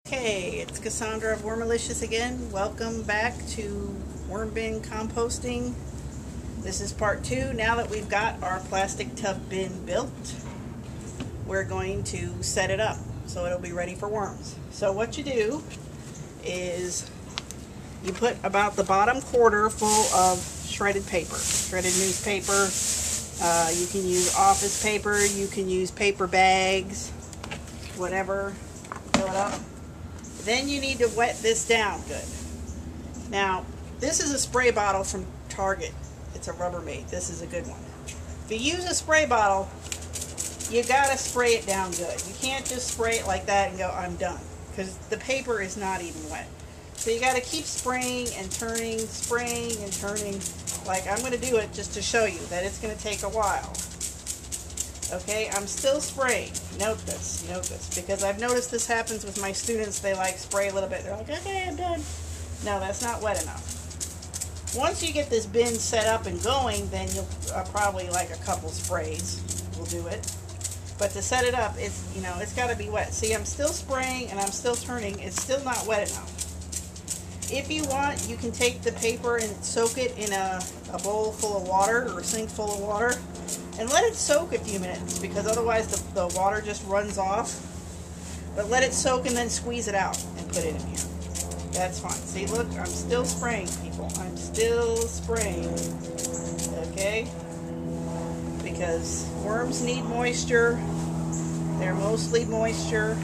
Okay, it's Cassandra of Wormalicious again. Welcome back to worm bin composting. This is part 2. Now that we've got our plastic tub bin built, we're going to set it up so it'll be ready for worms. So what you do is you put about the bottom quarter full of shredded paper, shredded newspaper. You can use office paper, you can use paper bags, whatever. Fill it up. Then you need to wet this down good. Now, this is a spray bottle from Target. It's a Rubbermaid. This is a good one. If you use a spray bottle, you gotta spray it down good. You can't just spray it like that and go, I'm done. Because the paper is not even wet. So you gotta keep spraying and turning, spraying and turning. Like I'm gonna do it just to show you that it's gonna take a while. Okay, I'm still spraying. Note this, because I've noticed this happens with my students. They like spray a little bit. They're like, okay, I'm done. No, that's not wet enough. Once you get this bin set up and going, then you'll probably like a couple sprays will do it. But to set it up, it's got to be wet. See, I'm still spraying and I'm still turning. It's still not wet enough. If you want, you can take the paper and soak it in a bowl full of water or a sink full of water and let it soak a few minutes, because otherwise the water just runs off. But let it soak and then squeeze it out and put it in here. That's fine. See, look, I'm still spraying, people. I'm still spraying. Okay? Because worms need moisture. They're mostly moisture.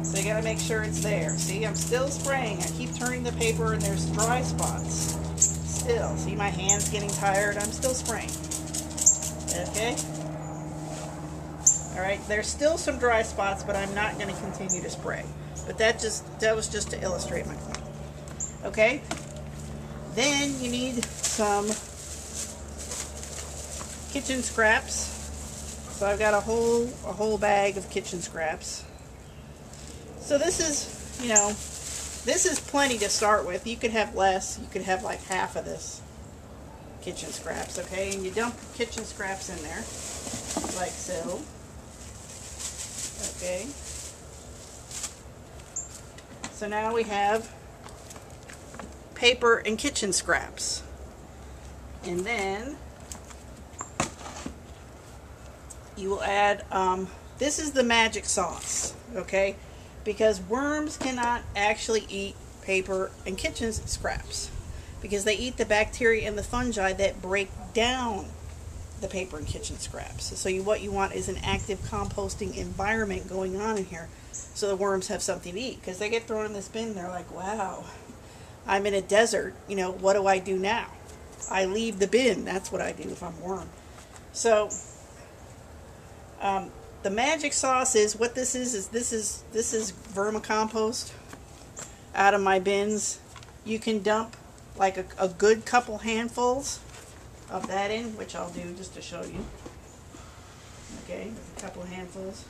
So you gotta make sure it's there. See, I'm still spraying. I keep turning the paper and there's dry spots. Still. See, my hand's getting tired. I'm still spraying. Okay? Alright, there's still some dry spots, but I'm not going to continue to spray. But that was just to illustrate my point. Okay? Then you need some kitchen scraps. So I've got a whole bag of kitchen scraps. So this is, this is plenty to start with. You could have less. You could have like half of this kitchen scraps, okay? And you dump kitchen scraps in there, like so. Okay. So now we have paper and kitchen scraps. And then you will add, this is the magic sauce, okay? Because worms cannot actually eat paper and kitchen scraps, because they eat the bacteria and the fungi that break down the paper and kitchen scraps. So what you want is an active composting environment going on in here, so the worms have something to eat. Because they get thrown in this bin and they're like, wow, I'm in a desert, what do I do now? I leave the bin. That's what I do if I'm a worm. So the magic sauce is, what this is this is vermicompost out of my bins. You can dump like a good couple handfuls of that in, which I'll do just to show you. Okay, a couple of handfuls.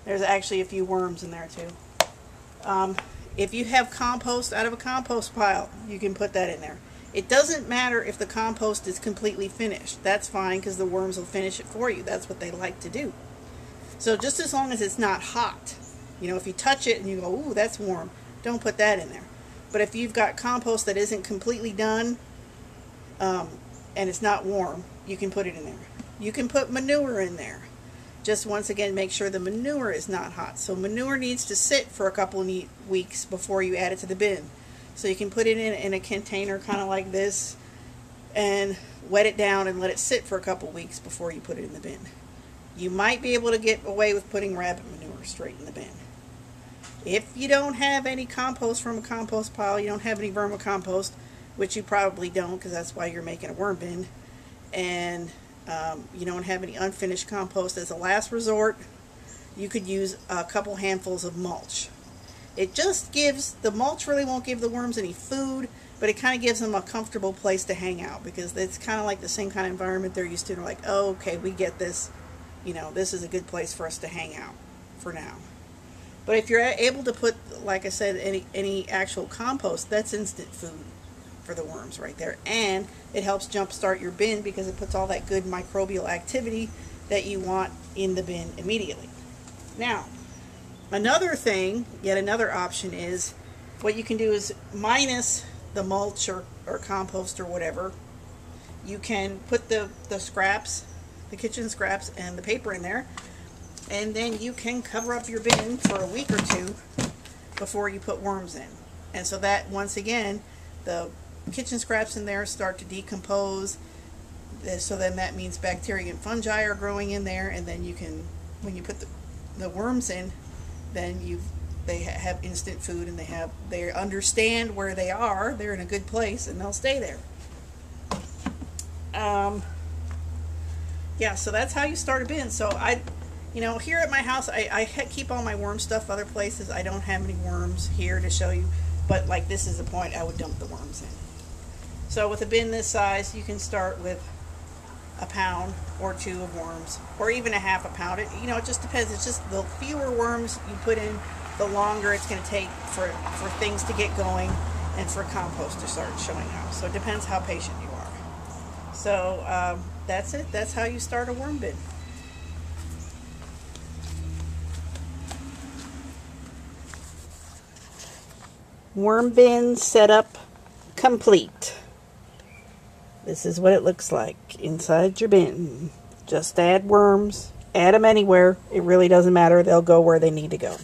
There's actually a few worms in there too. If you have compost out of a compost pile, you can put that in there. It doesn't matter if the compost is completely finished. That's fine, because the worms will finish it for you. That's what they like to do. So just as long as it's not hot. If you touch it and you go, ooh, that's warm, don't put that in there. But if you've got compost that isn't completely done, and it's not warm, you can put it in there. You can put manure in there. Just once again, make sure the manure is not hot. So manure needs to sit for a couple of weeks before you add it to the bin. So you can put it in a container kind of like this and wet it down and let it sit for a couple of weeks before you put it in the bin. You might be able to get away with putting rabbit manure straight in the bin. If you don't have any compost from a compost pile, you don't have any vermicompost, which you probably don't, because that's why you're making a worm bin, and you don't have any unfinished compost, as a last resort, you could use a couple handfuls of mulch. It just gives, the mulch really won't give the worms any food, but it kind of gives them a comfortable place to hang out, because it's kind of like the same kind of environment they're used to. They're like, oh, okay, we get this. This is a good place for us to hang out for now. But if you're able to put, like I said, any actual compost, that's instant food for the worms right there. And it helps jumpstart your bin, because it puts all that good microbial activity that you want in the bin immediately. Now, Another thing, yet another option is, what you can do is minus the mulch or compost or whatever. You can put the scraps, the kitchen scraps and the paper in there, and then you can cover up your bin for a week or two before you put worms in. And so that, once again, the kitchen scraps in there start to decompose. So then that means bacteria and fungi are growing in there, and then you can, when you put the worms in, then they have instant food, and they understand where they are. They're in a good place, and they'll stay there. Yeah, so that's how you start a bin. So here at my house, I keep all my worm stuff other places. I don't have any worms here to show you, but like this is the point I would dump the worms in. So with a bin this size, you can start with a pound or two of worms, or even a half a pound. It just depends. It's just the fewer worms you put in, the longer it's going to take for things to get going and for compost to start showing up. So it depends how patient you are. So that's it. That's how you start a worm bin. Worm bin setup complete. This is what it looks like inside your bin. Just add worms. Add them anywhere. It really doesn't matter. They'll go where they need to go.